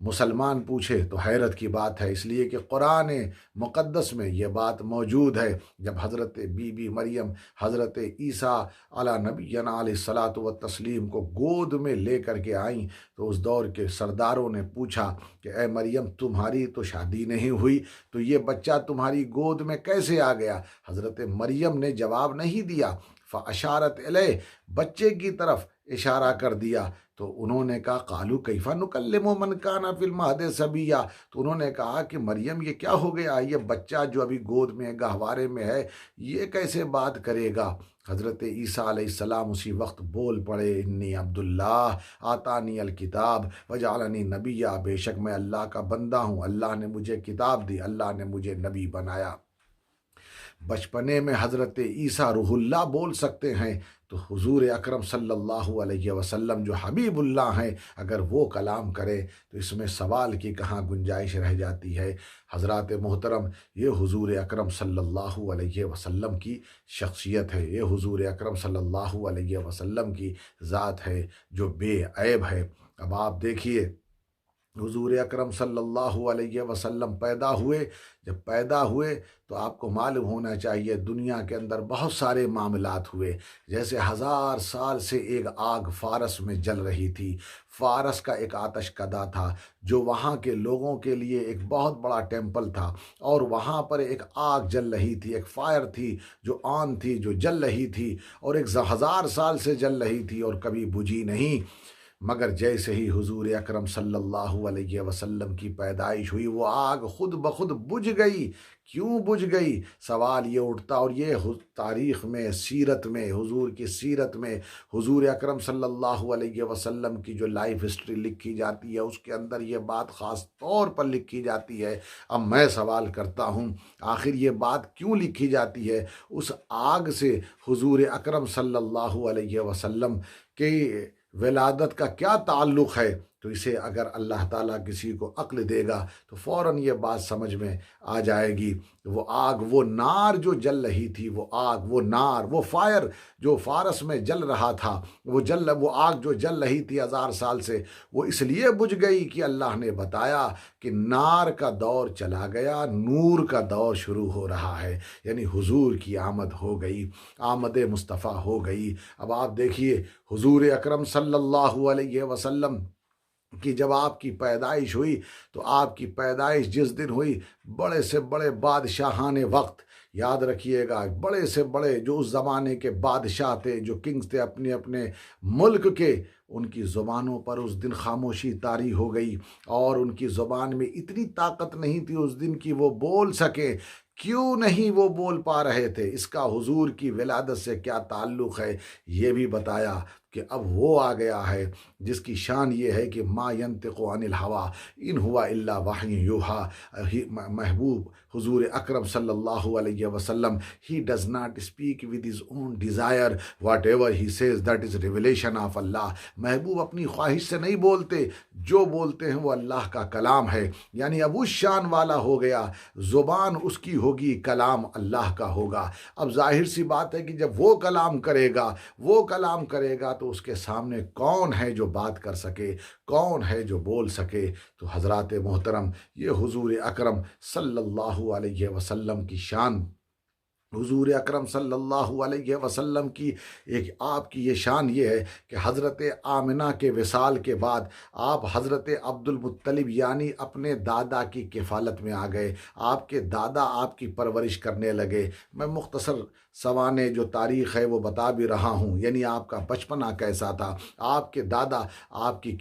مسلمان پوچھے تو حیرت کی بات ہے، اس لیے کہ قرآن مقدس میں یہ بات موجود ہے۔ جب حضرت بی بی مریم حضرت عیسیٰ علی نبینا علیہ الصلاۃ والتسلیم کو گود میں لے کر کے آئیں تو اس دور کے سرداروں نے پوچھا کہ اے مریم، تمہاری تو شادی نہیں ہوئی، تو یہ بچہ تمہاری گود میں کیسے آ گیا؟ حضرت مریم نے جواب نہیں دیا، فاشارت الیہ، بچے کی طرف اشارہ کر دیا۔ تو انہوں نے کہا قالو کیف نکلم من کان فی المہد صبیا، تو انہوں نے کہا کہ مریم یہ کیا ہو گیا، یہ بچہ جو ابھی گود میں گہوارے میں ہے یہ کیسے بات کرے گا؟ حضرت عیسیٰ علیہ السلام اسی وقت بول پڑے، انی عبداللہ آتانی الکتاب وجعلنی نبیا، بے شک میں اللہ کا بندہ ہوں، اللہ نے مجھے کتاب دی، اللہ نے مجھے نبی بنایا۔ بچپنے میں حضرت عیسیٰ روح اللہ بول سکتے ہیں، تو حضور اکرم صلی اللہ علیہ وسلم جو حبیب اللہ ہیں اگر وہ کلام کرے تو اس میں سوال کی کہاں گنجائش رہ جاتی ہے؟ حضرات محترم، یہ حضور اکرم صلی اللہ علیہ وسلم کی شخصیت ہے، یہ حضور اکرم صلی اللہ علیہ وسلم کی ذات ہے جو بے عیب ہے۔ اب آپ دیکھیے، حضور اکرم صلی اللہ علیہ وسلم پیدا ہوئے، جب پیدا ہوئے تو آپ کو معلوم ہونا چاہیے دنیا کے اندر بہت سارے معاملات ہوئے، جیسے 1000 سال سے ایک آگ فارس میں جل رہی تھی۔ فارس کا ایک آتش کدا تھا جو وہاں کے لوگوں کے لیے ایک بہت بڑا ٹیمپل تھا، اور وہاں پر ایک آگ جل رہی تھی، ایک فائر تھی جو آن تھی، جو جل رہی تھی، اور ایک 1000 سال سے جل رہی تھی اور کبھی بجھی نہیں۔ مگر جیسے ہی حضور اکرم صلی اللہ علیہ وسلم کی پیدائش ہوئی وہ آگ خود بخود بجھ گئی۔ کیوں بجھ گئی؟ سوال یہ اٹھتا، اور یہ تاریخ میں، سیرت میں، حضور کی سیرت میں، حضور اکرم صلی اللہ علیہ وسلم کی جو لائف ہسٹری لکھی جاتی ہے اس کے اندر یہ بات خاص طور پر لکھی جاتی ہے۔ اب میں سوال کرتا ہوں، آخر یہ بات کیوں لکھی جاتی ہے؟ اس آگ سے حضور اکرم صلی اللہ علیہ وسلم کے ولادت کا کیا تعلق ہے؟ تو اسے اگر اللہ تعالیٰ کسی کو عقل دے گا تو فوراً یہ بات سمجھ میں آ جائے گی۔ وہ آگ، وہ نار جو جل رہی تھی، وہ آگ، وہ نار، وہ فائر جو فارس میں جل رہا تھا، وہ آگ جو جل رہی تھی 1000 سال سے، وہ اس لیے بجھ گئی کہ اللہ نے بتایا کہ نار کا دور چلا گیا، نور کا دور شروع ہو رہا ہے، یعنی حضور کی آمد ہو گئی، آمد مصطفیٰ ہو گئی۔ اب آپ دیکھیے حضور اکرم صلی اللہ علیہ وسلم کہ جب آپ کی پیدائش ہوئی تو آپ کی پیدائش جس دن ہوئی، بڑے سے بڑے بادشاہان وقت، یاد رکھیے گا، بڑے سے بڑے جو اس زمانے کے بادشاہ تھے، جو کنگز تھے اپنے اپنے ملک کے، ان کی زبانوں پر اس دن خاموشی طاری ہو گئی، اور ان کی زبان میں اتنی طاقت نہیں تھی اس دن کی وہ بول سکے۔ کیوں نہیں وہ بول پا رہے تھے؟ اس کا حضور کی ولادت سے کیا تعلق ہے یہ بھی بتایا کہ اب وہ آ گیا ہے جس کی شان یہ ہے کہ ما ینطق عن الہوی ان ہوا الا وحی یوحی۔ محبوب حضور اکرم صلی اللہ علیہ وسلم، he does not speak with his own desire, whatever he says that is revelation of Allah. محبوب اپنی خواہش سے نہیں بولتے، جو بولتے ہیں وہ اللہ کا کلام ہے، یعنی اب اس شان والا ہو گیا، زبان اس کی ہوگی، کلام اللہ کا ہوگا۔ اب ظاہر سی بات ہے کہ جب وہ کلام کرے گا تو اس کے سامنے کون ہے جو بات کر سکے، کون ہے جو بول سکے؟ تو حضرات محترم، یہ حضور اکرم صلی اللہ علیہ وسلم کی شان، حضور اکرم صلی اللہ علیہ وسلم کی ایک آپ کی یہ شان یہ ہے کہ حضرت آمنہ کے وصال کے بعد آپ حضرت عبد المطلب یعنی اپنے دادا کی کفالت میں آ گئے، آپ کے دادا آپ کی پرورش کرنے لگے۔ میں مختصر سوانح جو تاریخ ہے وہ بتا بھی رہا ہوں، یعنی آپ کا بچپنا کیسا تھا۔ آپ کے دادا آپ کی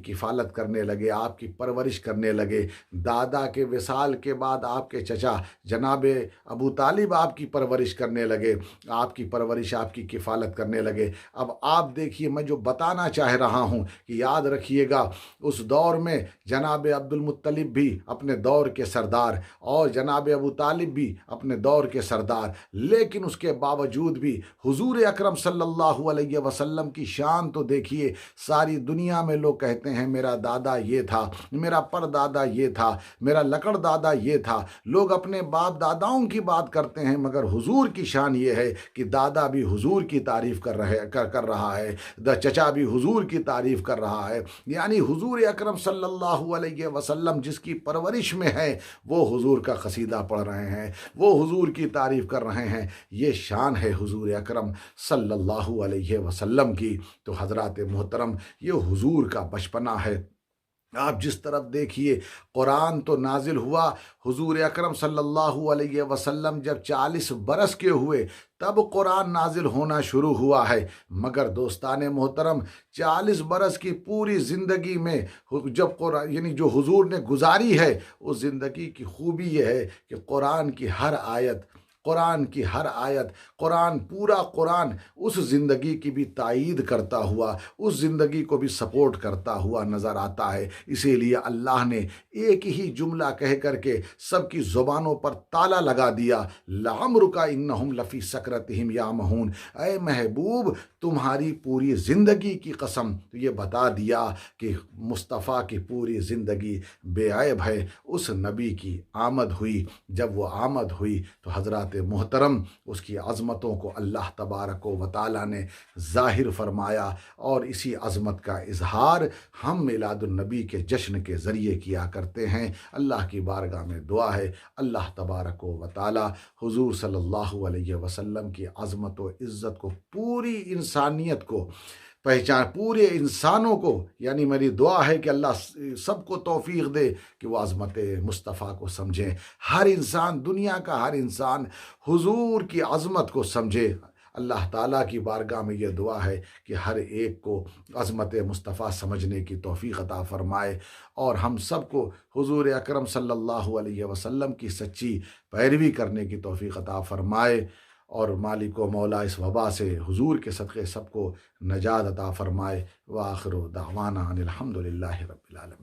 کفالت کرنے لگے، آپ کی پرورش کرنے لگے۔ دادا کے وصال کے بعد آپ کے چچا جناب ابو طالب آپ کی پرورش کرنے لگے، آپ کی پرورش، آپ کی کفالت کرنے لگے۔ اب آپ دیکھیے، میں جو بتانا چاہ رہا ہوں کہ یاد رکھیے گا، اس دور میں جناب عبد المطلب بھی اپنے دور کے سردار، اور جناب ابو طالب بھی اپنے دور کے سردار، لیکن اس کے باوجود بھی حضور اکرم صلی اللہ علیہ وسلم کی شان تو دیکھیے، ساری دنیا میں لوگ کہتے ہیں میرا دادا یہ تھا، میرا پر دادا یہ تھا، میرا لکڑ دادا یہ تھا، لوگ اپنے باپ داداؤں کی بات کرتے ہیں، مگر حضور کی شان یہ ہے کہ دادا بھی حضور کی تعریف کر رہا ہے، چچا بھی حضور کی تعریف کر رہا ہے، یعنی حضور اکرم صلی اللہ علیہ وسلم جس کی پرورش میں ہے وہ حضور کا قصیدہ پڑھ رہے ہیں، وہ حضور کی تعریف کر رہے ہیں۔ یہ شان ہے حضور اکرم صلی اللہ علیہ وسلم کی۔ تو حضرات محترم، یہ حضور کا بچپنا ہے۔ آپ جس طرف دیکھیے، قرآن تو نازل ہوا، حضور اکرم صلی اللہ علیہ وسلم جب 40 برس کے ہوئے تب قرآن نازل ہونا شروع ہوا ہے، مگر دوستان محترم 40 برس کی پوری زندگی میں جب قرآن یعنی جو حضور نے گزاری ہے، اس زندگی کی خوبی یہ ہے کہ قرآن کی ہر آیت، پورا قرآن اس زندگی کی بھی تائید کرتا ہوا، اس زندگی کو بھی سپورٹ کرتا ہوا نظر آتا ہے۔ اسی لیے اللہ نے ایک ہی جملہ کہہ کر کے سب کی زبانوں پر تالا لگا دیا، لعمرک انہم لفی سکرتہم یعمہون۔ اے محبوب، تمہاری پوری زندگی کی قسم، تو یہ بتا دیا کہ مصطفیٰ کی پوری زندگی بے عیب ہے۔ اس نبی کی آمد ہوئی، جب وہ آمد ہوئی تو حضرات محترم اس کی عظمتوں کو اللہ تبارک و تعالی نے ظاہر فرمایا، اور اسی عظمت کا اظہار ہم میلاد النبی کے جشن کے ذریعے کیا کرتے ہیں۔ اللہ کی بارگاہ میں دعا ہے اللہ تبارک و تعالی حضور صلی اللہ علیہ وسلم کی عظمت و عزت کو پوری انسانیت کو پہچان، پورے انسانوں کو، یعنی میری دعا ہے کہ اللہ سب کو توفیق دے کہ وہ عظمت مصطفیٰ کو سمجھیں۔ ہر انسان، دنیا کا ہر انسان حضور کی عظمت کو سمجھے۔ اللہ تعالیٰ کی بارگاہ میں یہ دعا ہے کہ ہر ایک کو عظمت مصطفیٰ سمجھنے کی توفیق عطا فرمائے، اور ہم سب کو حضور اکرم صلی اللہ علیہ وسلم کی سچی پیروی کرنے کی توفیق عطا فرمائے، اور مالک و مولا اس وبا سے حضور کے صدقے سب کو نجات عطا فرمائے۔ وآخر دعوانا ان الحمد للہ رب العالمین۔